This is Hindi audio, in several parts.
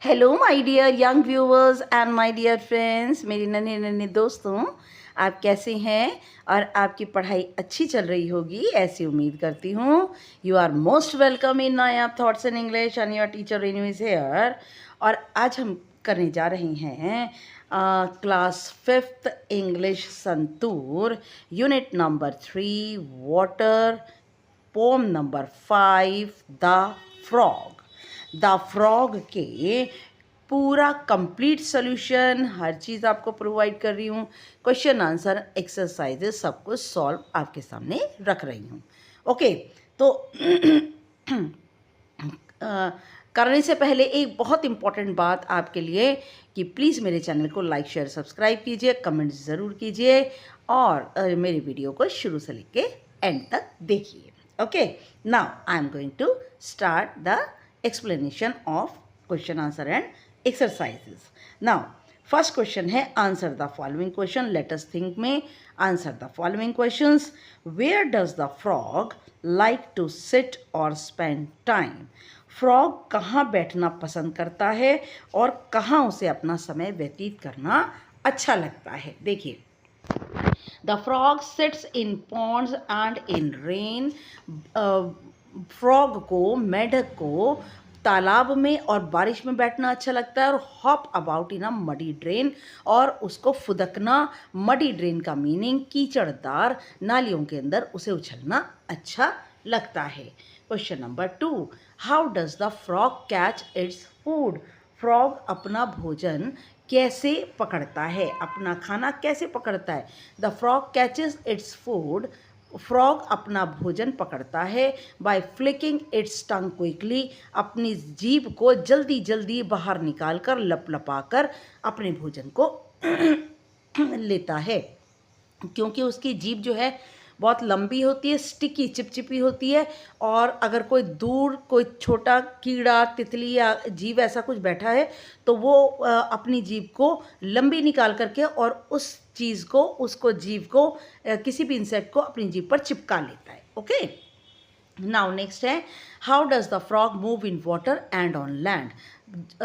Hello my dear young viewers and my dear friends, मेरी नन्हे नन्हे दोस्तों, आप कैसे हैं? और आपकी पढ़ाई अच्छी चल रही होगी ऐसी उम्मीद करती हूँ। You are most welcome in Nayab thoughts in English and your teacher Renu is here. और आज हम करने जा रहे हैं class 5th English Santoor, unit number 3 water, poem number 5 the frog. The frog के पूरा कंप्लीट सोल्यूशन, हर चीज़ आपको प्रोवाइड कर रही हूँ। क्वेश्चन आंसर एक्सरसाइजेस सब कुछ सॉल्व आपके सामने रख रही हूँ। ओके, तो करने से पहले एक बहुत इम्पॉर्टेंट बात आपके लिए कि प्लीज़ मेरे चैनल को लाइक शेयर सब्सक्राइब कीजिए, कमेंट ज़रूर कीजिए और मेरी वीडियो को शुरू से लेके एंड तक देखिए। Okay, now I am going to start the explanation of question answer and exercises. Now first question है answer the following question. Let us think में answer the following questions. Where does the frog like to sit or spend time? Frog कहाँ बैठना पसंद करता है और कहाँ उसे अपना समय व्यतीत करना अच्छा लगता है? देखिए, the frog sits in Pond's and in rain. Frog को, मेढक को तालाब में और बारिश में बैठना अच्छा लगता है और hop about in a muddy drain, और उसको फुदकना, मडी ड्रेन का मीनिंग कीचड़दार नालियों के अंदर उसे उछलना अच्छा लगता है। Question number 2, how does the frog catch its food? Frog अपना भोजन कैसे पकड़ता है, अपना खाना कैसे पकड़ता है? The frog catches its food. Frog अपना भोजन पकड़ता है by flicking its tongue quickly, अपनी जीभ को जल्दी जल्दी बाहर निकाल कर लपलपा कर अपने भोजन को लेता है, क्योंकि उसकी जीभ जो है बहुत लंबी होती है, स्टिकी चिपचिपी होती है, और अगर कोई दूर कोई छोटा कीड़ा, तितली या जीव ऐसा कुछ बैठा है तो वो अपनी जीभ को लंबी निकाल करके और उस चीज़ को, उसको जीभ को, किसी भी इंसेक्ट को अपनी जीभ पर चिपका लेता है। ओके, नाउ नेक्स्ट है, how does the frog move in water and on land?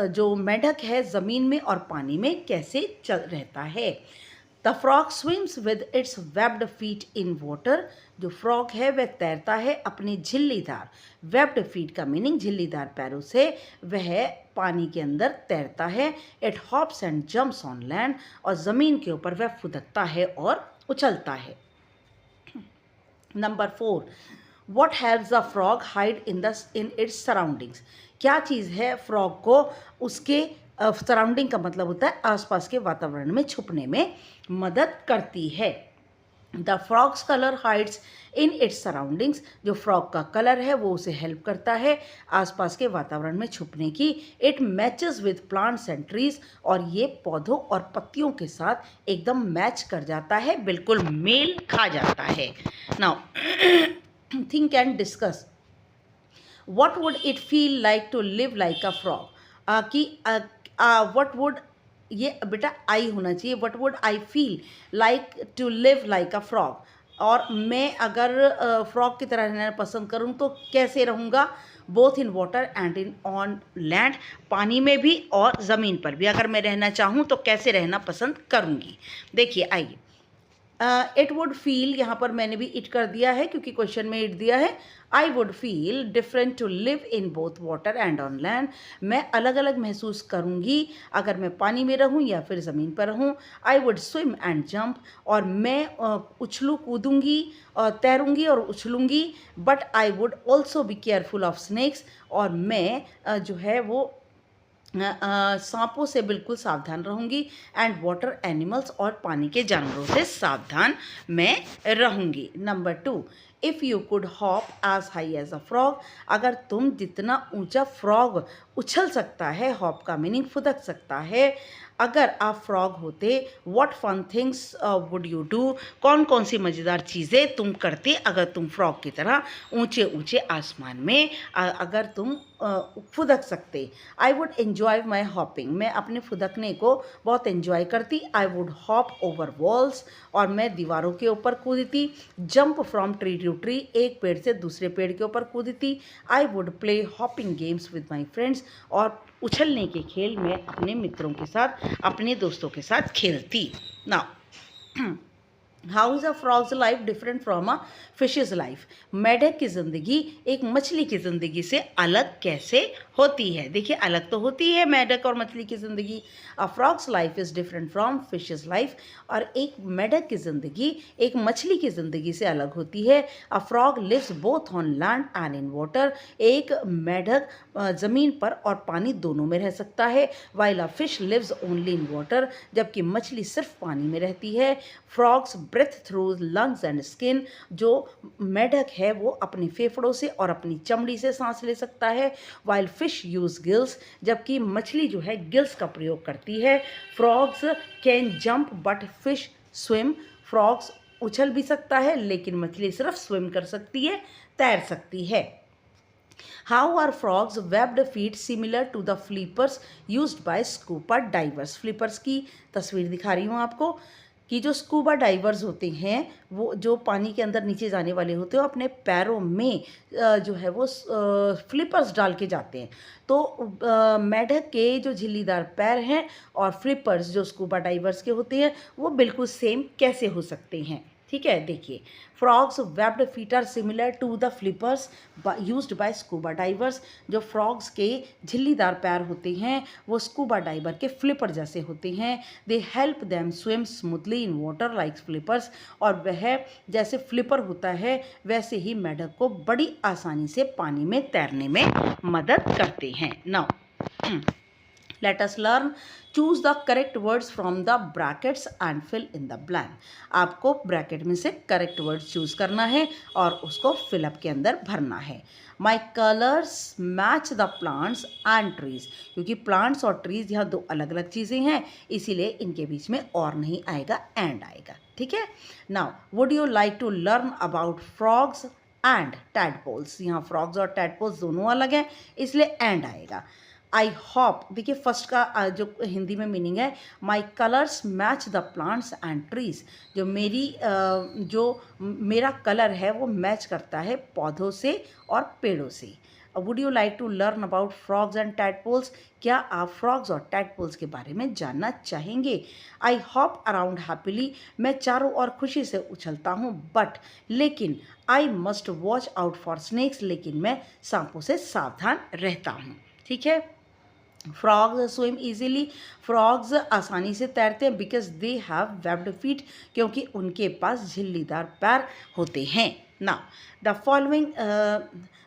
जो मेढक है ज़मीन में और पानी में कैसे चल रहता है? The frog swims with its webbed feet in water. जो फ्रॉग है वह तैरता है अपनी झिल्लीदार, वेब्ड फीट का मीनिंग झिल्लीदार पैरों से, वह पानी के अंदर तैरता है। It hops and jumps on land, और ज़मीन के ऊपर वह फुदकता है और उछलता है। Number 4, what helps the frog hide in its surroundings? क्या चीज़ है फ्रॉग को उसके सराउंडिंग का मतलब होता है आसपास के वातावरण में छुपने में मदद करती है? The frog's colour hides in its surroundings. जो फ्रॉग का कलर है वो उसे हेल्प करता है आसपास के वातावरण में छुपने की। It matches with plants and trees, और ये पौधों और पत्तियों के साथ एकदम मैच कर जाता है, बिल्कुल मेल खा जाता है। Now think and discuss, what would it feel like to live like a frog? कि what would, ये बेटा आई होना चाहिए, what would I feel like to live like a frog? और मैं अगर फ्रॉग की तरह रहना पसंद करूँ तो कैसे रहूँगा? Both in water and in on land, पानी में भी और ज़मीन पर भी अगर मैं रहना चाहूँ तो कैसे रहना पसंद करूँगी? देखिए, आइए, इट वुड फील, यहाँ पर मैंने भी इट कर दिया है क्योंकि क्वेश्चन में इट दिया है। I would feel different to live in both water and on land. मैं अलग अलग महसूस करूँगी अगर मैं पानी में रहूँ या फिर ज़मीन पर रहूँ। I would swim and jump, और मैं उछलूँ कूदूँगी, तैरूँगी और उछलूँगी। But I would also be careful of snakes, और मैं जो है वो सांपों से बिल्कुल सावधान रहूँगी। एंड वाटर एनिमल्स, और पानी के जानवरों से सावधान मैं रहूँगी। Number 2, if you could hop as high as a frog. अगर तुम जितना ऊंचा फ्रॉग उछल सकता है, हॉप का मीनिंग फुदक सकता है, अगर आप फ्रॉग होते, what fun things would you do? कौन कौन सी मज़ेदार चीज़ें तुम करते अगर तुम फ्रॉग की तरह ऊंचे ऊंचे आसमान में अगर तुम फुदक सकते? I would enjoy my hopping. मैं अपने फुदकने को बहुत एन्जॉय करती। I would hop over walls, और मैं दीवारों के ऊपर कूदती। Jump from tree to to tree, एक पेड़ से दूसरे पेड़ के ऊपर कूदती। I would play hopping games with my friends, और उछलने के खेल में अपने मित्रों के साथ, अपने दोस्तों के साथ खेलती। Now how is a frog's life different from a fishes life? मेढक की ज़िंदगी एक मछली की ज़िंदगी से अलग कैसे होती है? देखिए, अलग तो होती है मेढक और मछली की ज़िंदगी। A frog's life is different from fish's life, और एक मेढक की ज़िंदगी एक मछली की ज़िंदगी से अलग होती है। A frog lives both on land and in water, एक मेढक ज़मीन पर और पानी दोनों में रह सकता है। While a fish lives only in water, जबकि मछली सिर्फ पानी में रहती है। Frogs breathe through lungs and skin, जो मेढक है वो अपने फेफड़ों से और अपनी चमड़ी से सांस ले सकता है। वाइल फिश यूज गिल्स, जबकि मछली जो है गिल्स का प्रयोग करती है। Frogs can jump but fish swim, frogs उछल भी सकता है लेकिन मछली सिर्फ स्विम कर सकती है, तैर सकती है। How are frogs webbed feet similar to the flippers used by scuba divers? Flippers की तस्वीर दिखा रही हूँ आपको कि जो स्कूबा डाइवर्स होते हैं वो जो पानी के अंदर नीचे जाने वाले होते हैं, वो अपने पैरों में जो है वो फ्लिपर्स डाल के जाते हैं। तो मेढक के जो झिल्लीदार पैर हैं और फ्लिपर्स जो स्कूबा डाइवर्स के होते हैं वो बिल्कुल सेम कैसे हो सकते हैं? ठीक है, देखिए, frogs webbed feet are similar to the flippers used by scuba divers, जो फ्रॉग्स के झिल्लीदार पैर होते हैं वो स्कूबा डाइवर के फ्लिपर जैसे होते हैं। They help them swim smoothly in water like flippers, और वह जैसे फ्लिपर होता है वैसे ही मेढक को बड़ी आसानी से पानी में तैरने में मदद करते हैं। Now let us learn, choose the correct words from the brackets and fill in the blank। आपको ब्रैकेट में से करेक्ट वर्ड्स चूज करना है और उसको फिलअप के अंदर भरना है। My colors match the plants and trees, क्योंकि प्लांट्स और ट्रीज यहाँ दो अलग अलग चीज़ें हैं, इसीलिए इनके बीच में और नहीं आएगा, एंड आएगा। ठीक है, now would you like to learn about frogs and tadpoles? यहाँ फ्रॉग्स और टैडपोल्स दोनों अलग हैं, इसलिए एंड आएगा। आई हॉप, देखिए फर्स्ट का जो हिंदी में मीनिंग है, my colours match the plants and trees, जो जो मेरा कलर है वो मैच करता है पौधों से और पेड़ों से। Would you like to learn about frogs and tadpoles? क्या आप फ्रॉग्स और टैडपोल्स के बारे में जानना चाहेंगे? आई हॉप अराउंड हैप्पीली, मैं चारों ओर खुशी से उछलता हूँ, बट लेकिन I must watch out for snakes, लेकिन मैं सांपों से सावधान रहता हूँ। ठीक है, फ्रॉग्स स्विम ईजिली, फ्रॉग्स आसानी से तैरते हैं because they have webbed feet, क्योंकि उनके पास झिल्लीदार पैर होते हैं। Now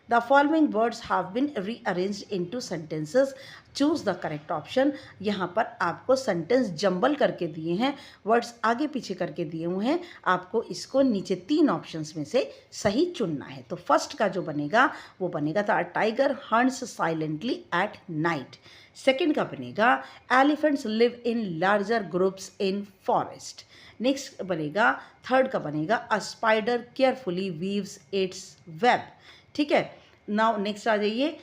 the following words have been rearranged into sentences, choose the correct option. यहाँ पर आपको सेंटेंस जंबल करके दिए हैं, वर्ड्स आगे पीछे करके दिए हुए हैं, आपको इसको नीचे तीन ऑप्शंस में से सही चुनना है। तो फर्स्ट का जो बनेगा वो बनेगा था tiger hunts silently at night. Second का बनेगा elephants live in larger groups in forest. Next बनेगा, थर्ड का बनेगा a spider carefully weaves its web. ठीक है, नाउ नेक्स्ट आ जाइए,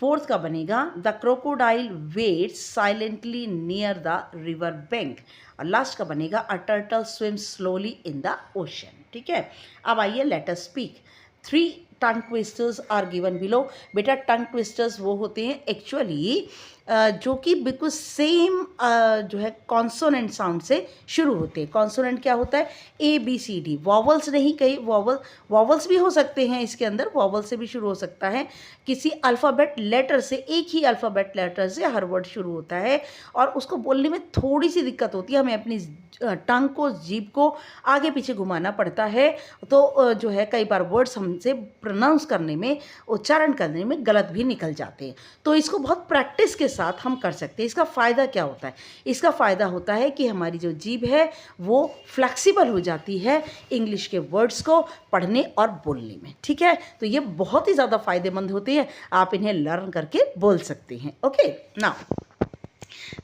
फोर्थ का बनेगा the crocodile waits silently near the river bank, और लास्ट का बनेगा a turtle swims slowly in the ocean. ठीक है, अब आइए let us speak. 3 tongue twisters are given below. बेटा टंग ट्विस्टर्स वो होते हैं एक्चुअली जो कि बिल्कुल सेम जो है कॉन्सोनेंट साउंड से शुरू होते हैं। कॉन्सोनेंट क्या होता है? ABCD, वॉवल्स नहीं, कई वॉवल्स भी हो सकते हैं इसके अंदर, वॉवल से भी शुरू हो सकता है। किसी अल्फ़ाबेट लेटर से, एक ही अल्फ़ाबेट लेटर से हर वर्ड शुरू होता है और उसको बोलने में थोड़ी सी दिक्कत होती है, हमें अपनी टंग को, जीभ को आगे पीछे घुमाना पड़ता है, तो जो है कई बार वर्ड्स हमसे प्रोनाउंस करने में, उच्चारण करने में गलत भी निकल जाते हैं। तो इसको बहुत प्रैक्टिस के साथ हम कर सकते हैं। इसका फ़ायदा क्या होता है? इसका फ़ायदा होता है कि हमारी जो जीभ है वो फ्लेक्सिबल हो जाती है इंग्लिश के वर्ड्स को पढ़ने और बोलने में। ठीक है, तो ये बहुत ही ज़्यादा फ़ायदेमंद होते हैं, आप इन्हें लर्न करके बोल सकते हैं। Okay, now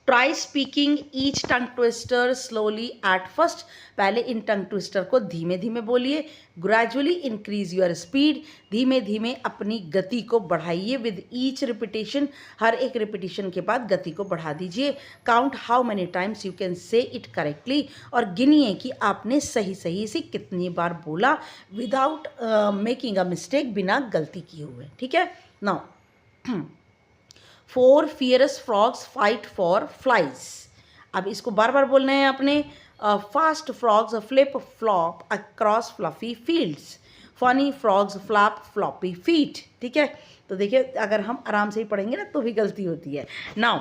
try speaking each tongue twister slowly at first. पहले इन टंग ट्विस्टर को धीमे धीमे बोलिए। Gradually increase your speed. धीमे धीमे अपनी गति को बढ़ाइए विद ईच रिपीटेशन। हर एक रिपीटेशन के बाद गति को बढ़ा दीजिए। Count how many times you can say it correctly. और गिनिए कि आपने सही सही से कितनी बार बोला विदाउट मेकिंग अ मिस्टेक, बिना गलती किए हुए। ठीक है। Now 4 fierce frogs fight for flies. अब इसको बार बार बोलना है आपने। Fast frogs flip flop across fluffy fields. Funny frogs flap floppy feet. ठीक है। तो देखिए, अगर हम आराम से ही पढ़ेंगे ना तो भी गलती होती है। Now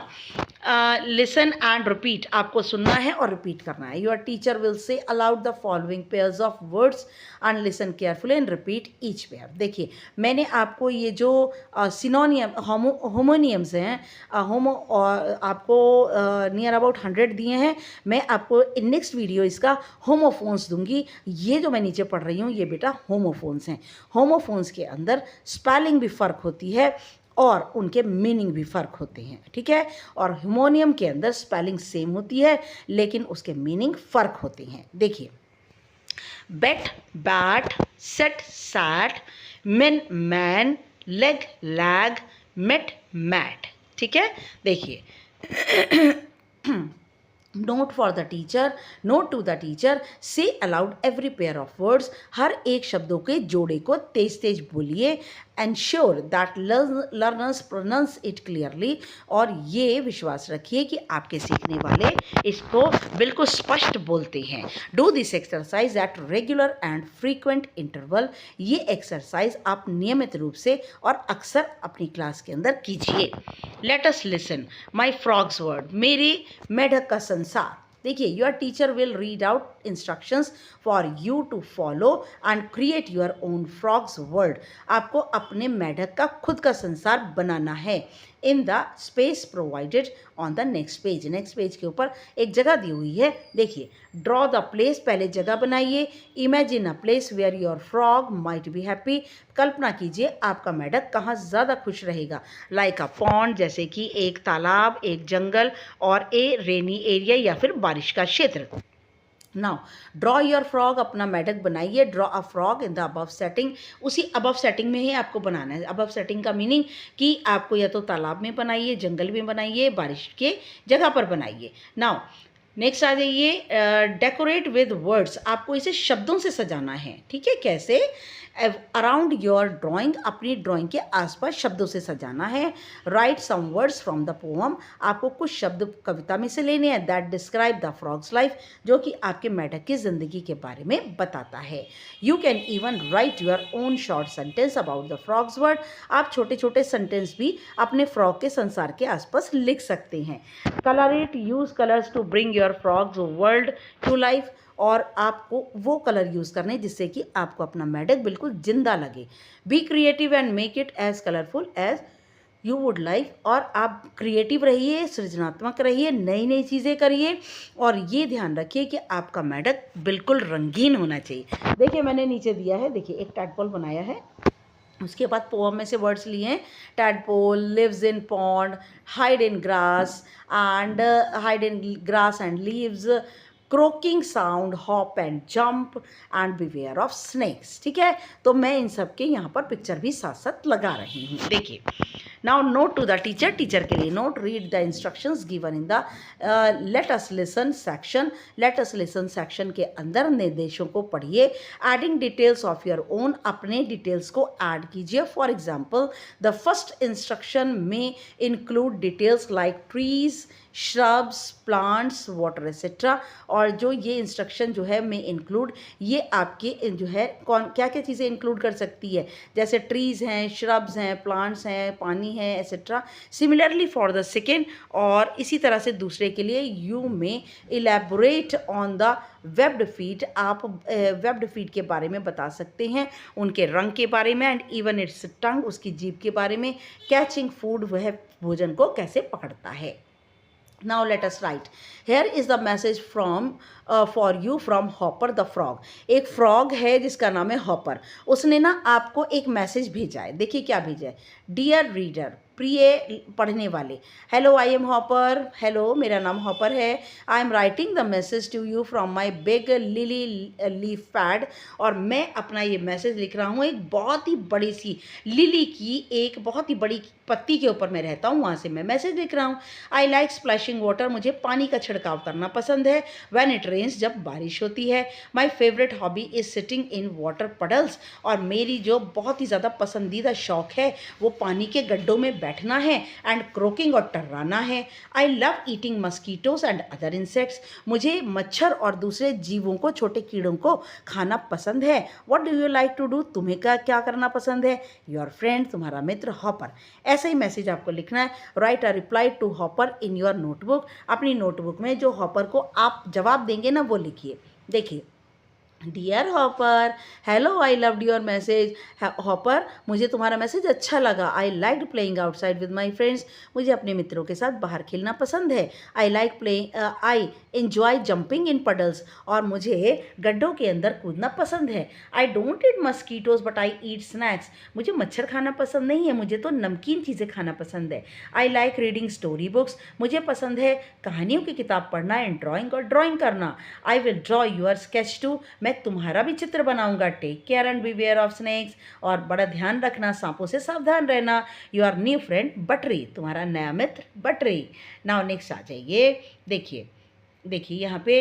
listen and repeat. आपको सुनना है और रिपीट करना है। Your teacher will say allowed the following pairs of words and listen carefully and repeat each pair. देखिए, मैंने आपको ये जो सिनोनियम होमोनियम्स हैं, आपको नियर अबाउट 100 दिए हैं। मैं आपको इन नेक्स्ट वीडियो इसका होमोफोन्स दूंगी। ये जो मैं नीचे पढ़ रही हूँ ये बेटा होमोफोन्स हैं। होमोफोन्स के अंदर स्पेलिंग भी फ़र्क होती है और उनके मीनिंग भी फ़र्क होते हैं। ठीक है। और होमोनियम के अंदर स्पेलिंग सेम होती है लेकिन उसके मीनिंग फ़र्क होते हैं। देखिए, bet bat, set sat, men man, leg lag, met mat. ठीक है। देखिए, note for the teacher, note to the teacher, say aloud every pair of words. हर एक शब्दों के जोड़े को तेज तेज बोलिए। Ensure that learners pronounce it clearly. और ये विश्वास रखिए कि आपके सीखने वाले इसको बिल्कुल स्पष्ट बोलते हैं। Do this exercise at regular and frequent interval. ये एक्सरसाइज आप नियमित रूप से और अक्सर अपनी क्लास के अंदर कीजिए। Let us listen my frog's word. मेरे मेढक का संसार। देखिए, your teacher will read out instructions for you to follow and create your own frog's world. आपको अपने मेढक का खुद का संसार बनाना है in the space provided on the next page. Next page के ऊपर एक जगह दी हुई है। देखिए, ड्रॉ द प्लेस, पहले जगह बनाइए। Imagine a place where your frog might be happy. कल्पना कीजिए आपका मेढक कहाँ ज़्यादा खुश रहेगा। लाइक अ पॉन्ड, जैसे कि एक तालाब, एक जंगल, और ए रेनी एरिया या फिर बारिश का क्षेत्र। Now draw your frog. अपना मेढक बनाइए। Draw a frog in the above setting. उसी अबव सेटिंग में ही आपको बनाना है। अबव सेटिंग का मीनिंग कि आपको या तो तालाब में बनाइए, जंगल में बनाइए, बारिश के जगह पर बनाइए। नाउ नेक्स्ट आ जाइए, डेकोरेट विद वर्ड्स। आपको इसे शब्दों से सजाना है। ठीक है। कैसे? Around your drawing. अपनी ड्राइंग के आसपास शब्दों से सजाना है। Write some words from the poem. आपको कुछ शब्द कविता में से लेने हैं। That describe the frog's life, जो कि आपके मेढक की ज़िंदगी के बारे में बताता है। You can even right your own short sentence about the frogs word. आप छोटे छोटे सेंटेंस भी अपने फ्रॉग के संसार के आसपास लिख सकते हैं। Colour it, use colours to bring your frog's world to life. और आपको वो कलर यूज़ करने जिससे कि आपको अपना मेढक बिल्कुल जिंदा लगे। Be creative and make it as colourful as you would like. और आप क्रिएटिव रहिए, सृजनात्मक रहिए, नई नई चीज़ें करिए और ये ध्यान रखिए कि आपका मेढक बिल्कुल रंगीन होना चाहिए। देखिए, मैंने नीचे दिया है। देखिए, एक टैडपोल बनाया है। उसके बाद पोअम में से वर्ड्स लिए हैं। Tadpole lives in pond, hide in grass and leaves, croaking sound, hop and jump and beware of snakes. ठीक है। तो मैं इन सब के यहाँ पर पिक्चर भी साथ साथ लगा रही हूँ। देखिए, now note to the teacher. Teacher के लिए note, read the instructions given in the let us listen section. Let us listen section के अंदर निर्देशों को पढ़िए। Adding details of your own. अपने डिटेल्स को ऐड कीजिए। For example, the first instruction में include details like trees, shrubs, plants, water etcetera. और जो ये इंस्ट्रक्शन जो है में इंक्लूड, ये आपके जो है कौन क्या क्या चीज़ें इंक्लूड कर सकती है, जैसे ट्रीज़ हैं, श्रब्स हैं, प्लांट्स हैं, पानी है, etcetera. Similarly for the second, और इसी तरह से दूसरे के लिए, यू में elaborate on the webbed feet. आप वेब्ड फीट के बारे में बता सकते हैं, उनके रंग के बारे में, एंड इवन इट्स टंग, उसकी जीभ के बारे में। कैचिंग फूड, वह भोजन को कैसे पकड़ता है। Now let us write. Here is the message from for you from Hopper the frog. एक फ्रॉग है जिसका नाम है हॉपर। उसने ना आपको एक मैसेज भेजा है। देखिए क्या भेजा है। डियर रीडर, प्रिय पढ़ने वाले। Hello, I am Hopper. Hello, मेरा नाम हॉपर है। I am writing the message to you from my big lily leaf pad. और मैं अपना ये मैसेज लिख रहा हूँ एक बहुत ही बड़ी सी लिली की एक बहुत ही बड़ी पत्ती के ऊपर मैं रहता हूँ, वहाँ से मैं मैसेज लिख रहा हूँ। I like splashing water. मुझे पानी का छिड़काव करना पसंद है। व्हेन इट रेन्स, जब बारिश होती है। My favourite hobby is sitting in water puddles. और मेरी जो बहुत ही ज़्यादा पसंदीदा शौक है वो पानी के गड्ढों में बैठना है एंड क्रोकिंग और टर्राना है। I love eating mosquitoes and other insects. मुझे मच्छर और दूसरे जीवों को, छोटे कीड़ों को खाना पसंद है। What do you like to do? तुम्हें क्या करना पसंद है? योर फ्रेंड, तुम्हारा मित्र हॉपर। ऐसा ही मैसेज आपको लिखना है। Write a reply to Hopper in your notebook. अपनी नोटबुक में जो हॉपर को आप जवाब देंगे ना वो लिखिए। देखिए, dear Hopper, hello, I loved your message. Hopper, मुझे तुम्हारा मैसेज अच्छा लगा। I like playing outside with my friends. मुझे अपने मित्रों के साथ बाहर खेलना पसंद है। I like playing, I enjoy jumping in puddles. और मुझे गड्ढों के अंदर कूदना पसंद है। I don't eat mosquitoes but I eat snacks. मुझे मच्छर खाना पसंद नहीं है, मुझे तो नमकीन चीज़ें खाना पसंद है। I like reading story books. मुझे पसंद है कहानियों की किताब पढ़ना एंड ड्राइंग और ड्राइंग करना। I will draw your sketch too. मैं तुम्हारा भी चित्र बनाऊंगा। Take care and beware of snakes. और बड़ा ध्यान रखना, सांपों से सावधान रहना। Your new friend Buttery. तुम्हारा नया मित्र बटरी। नाउ नेक्स्ट आ जाइए। देखिए देखिए यहाँ पे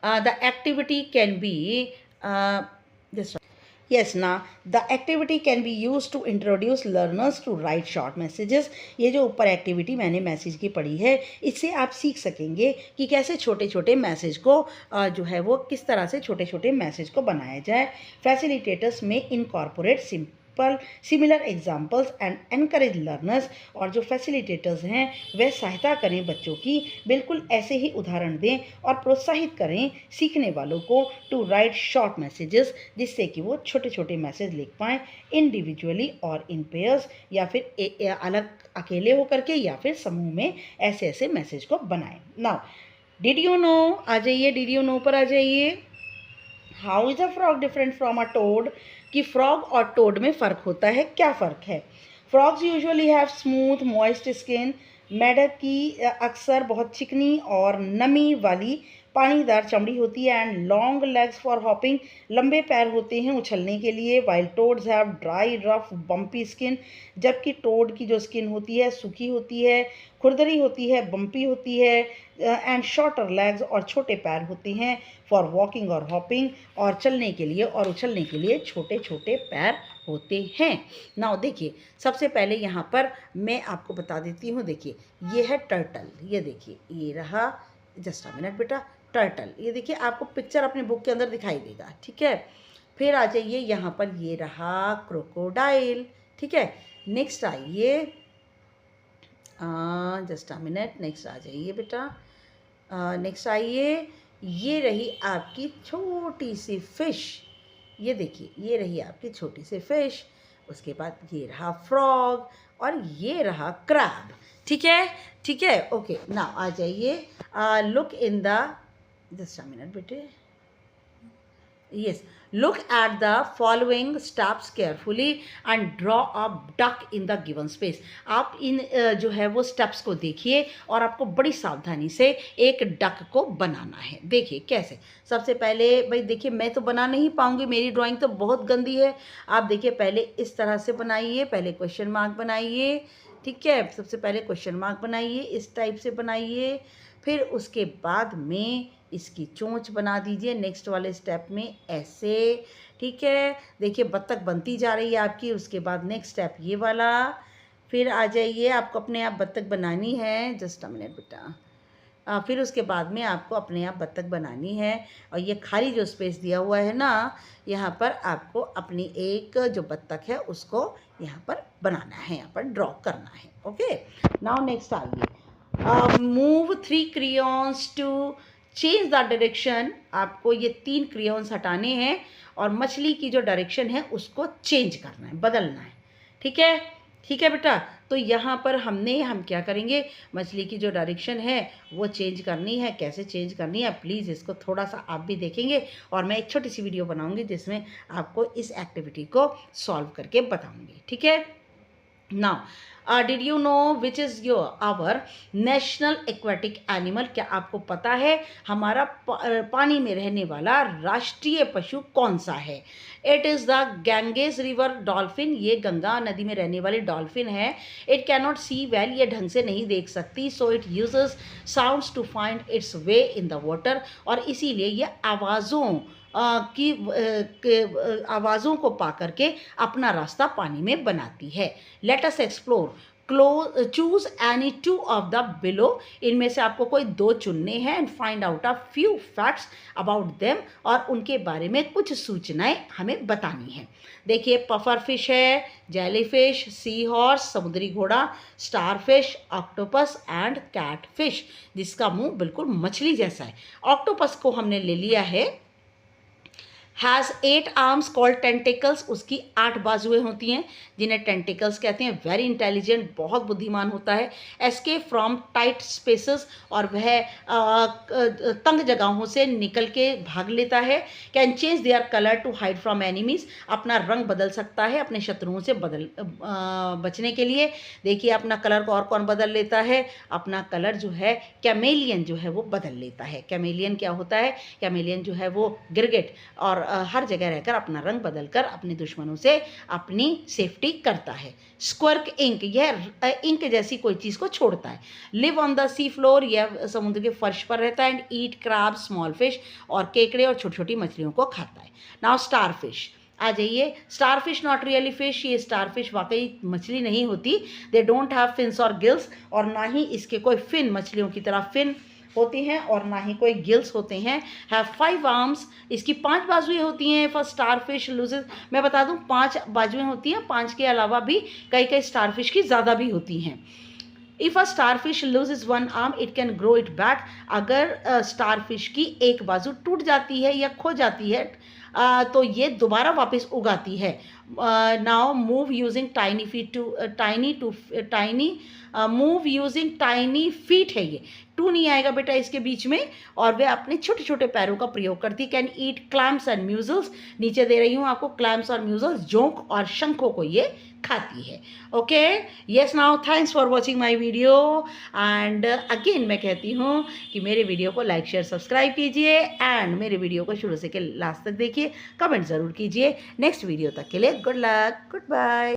the activity can be just Yes, now the activity can be used to introduce learners to write short messages. ये जो ऊपर एक्टिविटी मैंने मैसेज की पढ़ी है, इससे आप सीख सकेंगे कि कैसे छोटे छोटे मैसेज को जो है वो किस तरह से छोटे छोटे मैसेज को बनाया जाए। फैसिलिटेटर्स में incorporate similar examples and encourage learners. और जो फैसिलिटेटर्स हैं वह सहायता करें बच्चों की, बिल्कुल ऐसे ही उदाहरण दें और प्रोत्साहित करें सीखने वालों को टू राइट शॉर्ट मैसेजेस, जिससे कि वो छोटे छोटे मैसेज लिख पाएँ इंडिविजुअली और इन पेयर्स, या फिर अलग अकेले होकर के या फिर समूह में ऐसे ऐसे मैसेज को बनाएं। नाउ डिड यू नो, आ जाइए, डिड यू नो पर आ जाइए। How is a frog different from a toad? कि फ्रॉग और टोड में फ़र्क होता है। क्या फ़र्क है? Frogs usually have smooth moist skin. मेढक की अक्सर बहुत चिकनी और नमी वाली पानीदार चमड़ी होती है। And long legs for hopping. लंबे पैर होते हैं उछलने के लिए। While toads have dry rough bumpy skin. जबकि टोड की जो स्किन होती है सूखी होती है, खुरदरी होती है, बम्पी होती है। एंड शॉर्टर लेग्स, और छोटे पैर होते हैं फॉर वॉकिंग और हॉपिंग, और चलने के लिए और उछलने के लिए छोटे छोटे पैर होते हैं। नाउ देखिए, सबसे पहले यहाँ पर मैं आपको बता देती हूँ। देखिए, ये है टर्टल। ये देखिए, ये रहा, जस्ट अ मिनट बेटा, टर्टल। ये देखिए, आपको पिक्चर अपने बुक के अंदर दिखाई देगा, ठीक है। फिर आ जाइए यहाँ पर, ये रहा क्रोकोडाइल, ठीक है। नेक्स्ट आइए, जस्ट अ मिनट, नेक्स्ट आ जाइए बेटा। नेक्स्ट आइए, ये रही आपकी छोटी सी फिश। ये देखिए, ये रही आपकी छोटी सी फिश। उसके बाद ये रहा फ्रॉग, और ये रहा क्रैब, ठीक है, ठीक है। ओके, नाउ आ जाइए, look in the, just a minute बेटे, yes, look at the following steps carefully and draw a duck in the given space. आप इन जो है वो स्टेप्स को देखिए और आपको बड़ी सावधानी से एक डक को बनाना है। देखिए कैसे। सबसे पहले भाई देखिए, मैं तो बना नहीं पाऊंगी, मेरी ड्राइंग तो बहुत गंदी है। आप देखिए, पहले इस तरह से बनाइए, पहले क्वेश्चन मार्क बनाइए, ठीक है। सबसे पहले क्वेश्चन मार्क बनाइए, इस टाइप से बनाइए। फिर उसके बाद में इसकी चोंच बना दीजिए नेक्स्ट वाले स्टेप में, ऐसे, ठीक है। देखिए, बत्तख बनती जा रही है आपकी। उसके बाद नेक्स्ट स्टेप ये वाला। फिर आ जाइए, आपको अपने आप बत्तख बनानी है, जस्ट अ मिनट बेटा। फिर उसके बाद में आपको अपने आप बत्तख बनानी है, और ये खाली जो स्पेस दिया हुआ है ना, यहाँ पर आपको अपनी एक जो बत्तख है उसको यहाँ पर बनाना है, यहाँ पर ड्रॉ करना है। ओके, नाउ नेक्स्ट आइए, move 3 crayons to change the direction. आपको ये 3 क्रेयॉन्स हटाने हैं और मछली की जो डायरेक्शन है उसको चेंज करना है, बदलना है, ठीक है, ठीक है बेटा। तो यहाँ पर हम क्या करेंगे, मछली की जो डायरेक्शन है वो चेंज करनी है। कैसे चेंज करनी है प्लीज़ इसको थोड़ा सा आप भी देखेंगे, और मैं एक छोटी सी वीडियो बनाऊंगी जिसमें आपको इस एक्टिविटी को सॉल्व करके बताऊंगी, ठीक है। Now did you know which is your our national aquatic animal? क्या आपको पता है हमारा पानी में रहने वाला राष्ट्रीय पशु कौन सा है? It is the Ganges river dolphin. ये गंगा नदी में रहने वाली डॉल्फिन है। इट कैनॉट सी वेल, ये ढंग से नहीं देख सकती, so it uses sounds to find its way in the water, और इसीलिए ये आवाज़ों आवाज़ों को पा करके अपना रास्ता पानी में बनाती है। Let us explore, choose any two of the below. इनमें से आपको कोई दो चुनने हैं, and find out a few facts about them, और उनके बारे में कुछ सूचनाएं हमें बतानी हैं। देखिए, पफर फिश है, जेली फिश, सी हॉर्स समुद्री घोड़ा, star fish, octopus and cat fish जिसका मुंह बिल्कुल मछली जैसा है। ऑक्टोपस को हमने ले लिया है। हैज़ 8 आर्म्स कॉल्ड टेंटिकल्स, उसकी 8 बाजुएं होती हैं जिन्हें टेंटिकल्स कहते हैं। वेरी इंटेलिजेंट, बहुत बुद्धिमान होता है। एस्केप फ्रॉम टाइट स्पेसेस, और वह तंग जगहों से निकल के भाग लेता है। Can change their colour to hide from enemies, अपना रंग बदल सकता है अपने शत्रुओं से बचने के लिए। देखिए अपना कलर को और कौन बदल लेता है, अपना कलर जो है कैमेलियन जो है वो बदल लेता है। कैमेलियन क्या होता है? कैमेलियन जो है वो गिरगिट, और हर जगह रहकर अपना रंग बदलकर अपने दुश्मनों से अपनी सेफ्टी करता है। स्क्वर्क इंक, यह इंक जैसी कोई चीज़ को छोड़ता है। Live on the sea floor, यह समुद्र के फर्श पर रहता है। And eat crab, small fish, और केकड़े और छोटी छोटी मछलियों को खाता है। नाउ स्टार फिश आ जाइए। Star fish not really fish, ये स्टार फिश वाकई मछली नहीं होती। दे डोंट हैव फिन्स और गिल्स, और ना ही इसके कोई फिन मछलियों की तरह फिन होती हैं, और ना ही कोई गिल्स होते हैं। हैव 5 आर्म्स, इसकी 5 बाजुएं होती हैं। फॉर स्टार फिश लूजेज, मैं बता दूं 5 बाजुएं होती हैं, 5 के अलावा भी कई कई स्टार फिश की ज़्यादा भी होती हैं। If a star fish loses 1 arm it can grow it back, अगर स्टार फिश की एक बाजू टूट जाती है या खो जाती है तो ये दोबारा वापस उगाती है। Now move using tiny feet to tiny move using tiny feet है, ये टू नहीं आएगा बेटा इसके बीच में, और वे अपने छोटे छोटे पैरों का प्रयोग करती है। कैन ईट क्लैम्स एंड म्यूजल्स, नीचे दे रही हूँ आपको क्लैम्स और म्यूजल्स, जोंक और शंखों को ये खाती है। Okay, yes, now thanks for watching my video, and again मैं कहती हूँ कि मेरे वीडियो को लाइक शेयर सब्सक्राइब कीजिए, एंड मेरे वीडियो को शुरू से लास्ट तक देखिए, कमेंट ज़रूर कीजिए। नेक्स्ट वीडियो तक के लिए गुड लक, गुड बाय।